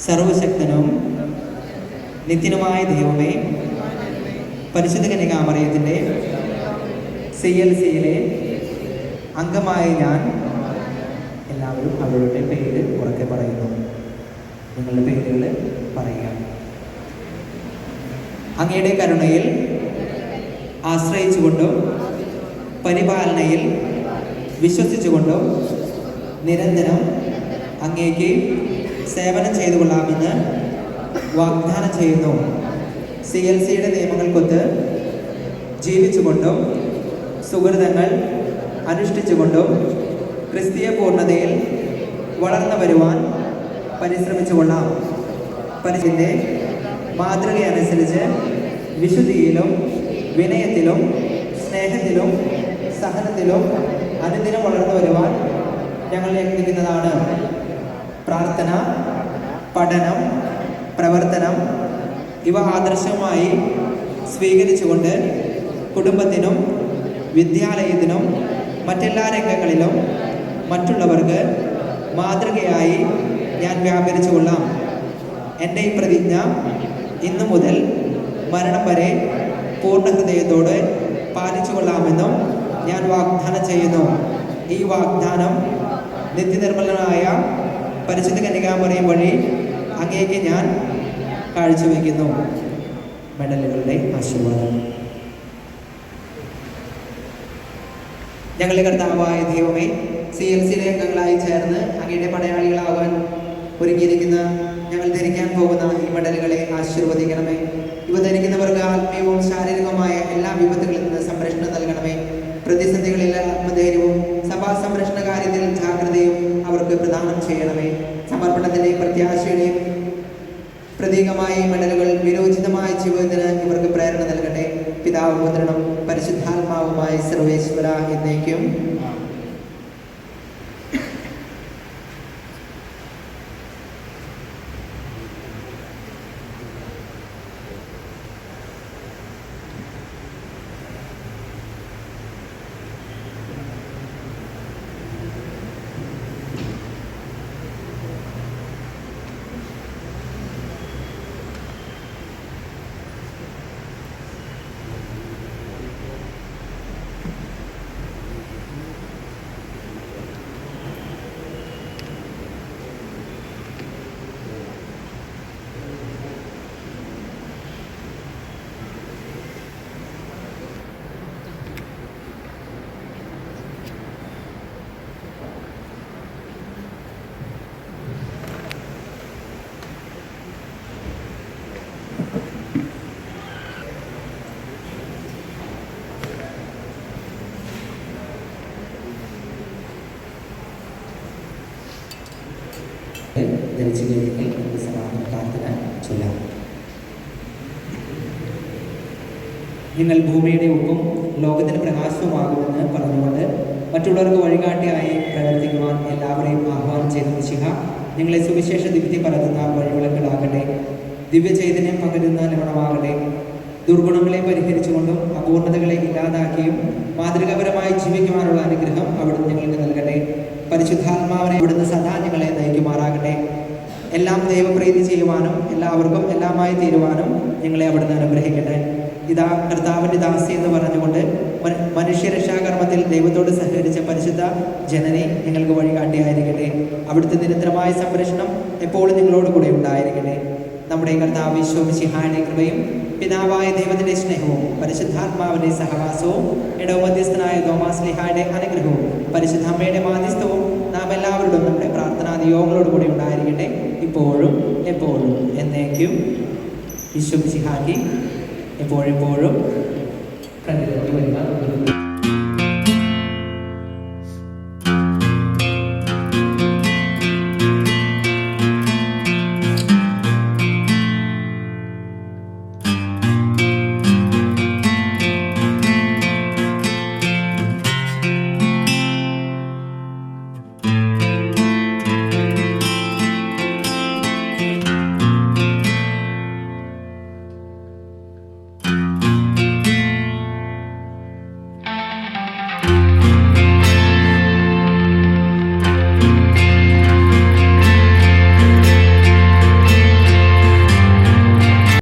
സർവശക്തനും നിത്യനുമായ ദൈവമേ, പരിശുദ്ധ കന്യകാമറിയത്തിൻ്റെ CLCയിലെ അംഗമായ ഞാൻ എല്ലാവരും അവരുടെ പേര് ഉറക്കെ പറയുന്നു. നിങ്ങളുടെ പേരുകൾ പറയുക. അങ്ങയുടെ കരുണയിൽ ആശ്രയിച്ചുകൊണ്ടും പരിപാലനയിൽ വിശ്വസിച്ചുകൊണ്ടും നിരന്തരം അങ്ങേക്ക് സേവനം ചെയ്തു കൊള്ളാമെന്ന് വാഗ്ദാനം ചെയ്യുന്നു. CLCയുടെ നിയമങ്ങൾക്കൊത്ത് ജീവിച്ചുകൊണ്ടും സുഹൃതങ്ങൾ അനുഷ്ഠിച്ചുകൊണ്ടും ക്രിസ്തീയ പൂർണ്ണതയിൽ വളർന്നു വരുവാൻ പരിശ്രമിച്ചു കൊള്ളാം. പരിശുദ്ധ മാതൃകയനുസരിച്ച് വിശുദ്ധിയിലും വിനയത്തിലും സ്നേഹത്തിലും സഹനത്തിലും അനുദിനം വളർന്നു വരുവാൻ ഞങ്ങൾ യത്നിക്കുന്നതാണ്. പ്രാർത്ഥന, പഠനം, പ്രവർത്തനം ഇവ ആദർശമായി സ്വീകരിച്ചുകൊണ്ട് കുടുംബത്തിനും വിദ്യാലയത്തിനും മറ്റെല്ലാ രംഗങ്ങളിലും മറ്റുള്ളവർക്ക് മാതൃകയായി ഞാൻ വ്യാപരിച്ചു കൊള്ളാം. എൻ്റെ ഈ പ്രതിജ്ഞ ഇന്നു മുതൽ മരണം വരെ പൂർണ്ണ ഹൃദയത്തോടെ പാലിച്ചു കൊള്ളാമെന്നും ഞാൻ വാഗ്ദാനം ചെയ്യുന്നു. ഈ വാഗ്ദാനം നിത്യനിർമ്മലനായ പരിശുദ്ധ കന്യകാമറിയം വഴി അങ്ങേക്ക് ഞാൻ കാഴ്ചവെക്കുന്നു. മെഡലുകളുടെ ആശീർവാദം. ഞങ്ങളുടെ കർത്താവായ ദൈവമേ, CLCയിലെ അംഗങ്ങളായി ചേർന്ന് അങ്ങയുടെ പടയാളികളാവാൻ ഒരുങ്ങിയിരിക്കുന്ന ഞങ്ങൾ ധരിക്കാൻ പോകുന്ന ഈ മെഡലുകളെ ആശീർവദിക്കണമേ. ഇവ ധരിക്കുന്നവർക്ക് ആത്മീയവും ശാരീരികവുമായ എല്ലാ വിപത്തുകളിൽ നിന്ന് സംരക്ഷണം നൽകണമേ. പ്രതിസന്ധികളിൽ ആത്മധൈര്യവും സഭാ സംരക്ഷണ കാര്യത്തിൽ ജാഗ്രതയും അവർക്ക് പ്രദാനം ചെയ്യണമേ. സമർപ്പണത്തിൻ്റെയും പ്രത്യാശയുടെയും പ്രതീകമായ മെഡലുകൾ വിരോചിതമായ ജീവിതത്തിന് ഇവർക്ക് പ്രേരണ നൽകട്ടെ. പിതാവും പുത്രനും പരിശുദ്ധാത്മാവുമായ സർവേശ്വര എന്നേക്കും. ധരിച്ചു കഴിഞ്ഞാൽ നമുക്ക് സമാധാന പ്രാർത്ഥന ചൊല്ലാം. നിങ്ങൾ ഭൂമിയുടെ ഉപ്പും ലോകത്തിന് പ്രകാശവുമാകുമെന്ന് പറഞ്ഞുകൊണ്ട് മറ്റുള്ളവർക്ക് വഴികാട്ടിയായി പ്രവർത്തിക്കുവാൻ എല്ലാവരെയും ആഹ്വാനം ചെയ്ത മിശിഹ നിങ്ങളെ സുവിശേഷ ദീപ്തി പരത്തുന്ന വഴിവിളക്കുകളാകട്ടെ. ദിവ്യചൈതന്യം പകരുന്ന ലവണമാകട്ടെ. ദുർഗുണങ്ങളെ പരിഹരിച്ചുകൊണ്ടും അപൂർണതകളെ ഇല്ലാതാക്കിയും മാതൃകാപരമായി ജീവിക്കുവാനുള്ള അനുഗ്രഹം അവിടുന്ന് ഞങ്ങൾക്ക് നൽകട്ടെ. പരിശുദ്ധാത്മാവിനെ അവിടുന്ന് സദാ ഞങ്ങളെ നയിക്കുമാറാകട്ടെ. എല്ലാം ദൈവപ്രീതി ചെയ്യുവാനും എല്ലാവർക്കും എല്ലാമായി തീരുവാനും ഞങ്ങളെ അവിടുന്ന് അനുഗ്രഹിക്കട്ടെ. ഇതാ കർത്താവിൻ്റെ ദാസി എന്ന് പറഞ്ഞുകൊണ്ട് മനുഷ്യരക്ഷാകർമ്മത്തിൽ ദൈവത്തോട് സഹകരിച്ച പരിശുദ്ധ ജനനെ ഞങ്ങൾക്ക് വഴികാട്ടിയായിരിക്കട്ടെ. അവിടുത്തെ നിരന്തരമായ സംരക്ഷണം എപ്പോഴും നിങ്ങളോട് കൂടെ ഉണ്ടായിരിക്കട്ടെ. നമ്മുടെ കർത്താവ് ഈശോ മിശിഹായുടെ കൃപയും പിതാവായ ദൈവത്തിൻ്റെ സ്നേഹവും പരിശുദ്ധാത്മാവിൻ്റെ സഹവാസവും ഇടവമധ്യസ്ഥനായ തോമാശ്ലീഹായുടെ അനുഗ്രഹവും പരിശുദ്ധ അമ്മയുടെ മാധ്യസ്ഥവും നാം എല്ലാവരോടും നമ്മുടെ പ്രാർത്ഥനാ നിയോഗങ്ങളോട് കൂടി ഉണ്ടായിരിക്കട്ടെ, ഇപ്പോഴും എപ്പോഴും എന്നേക്കും. ഈശോ മിശിഹായ്ക്ക് എപ്പോഴെപ്പോഴും പ്രതിനിധി വരും.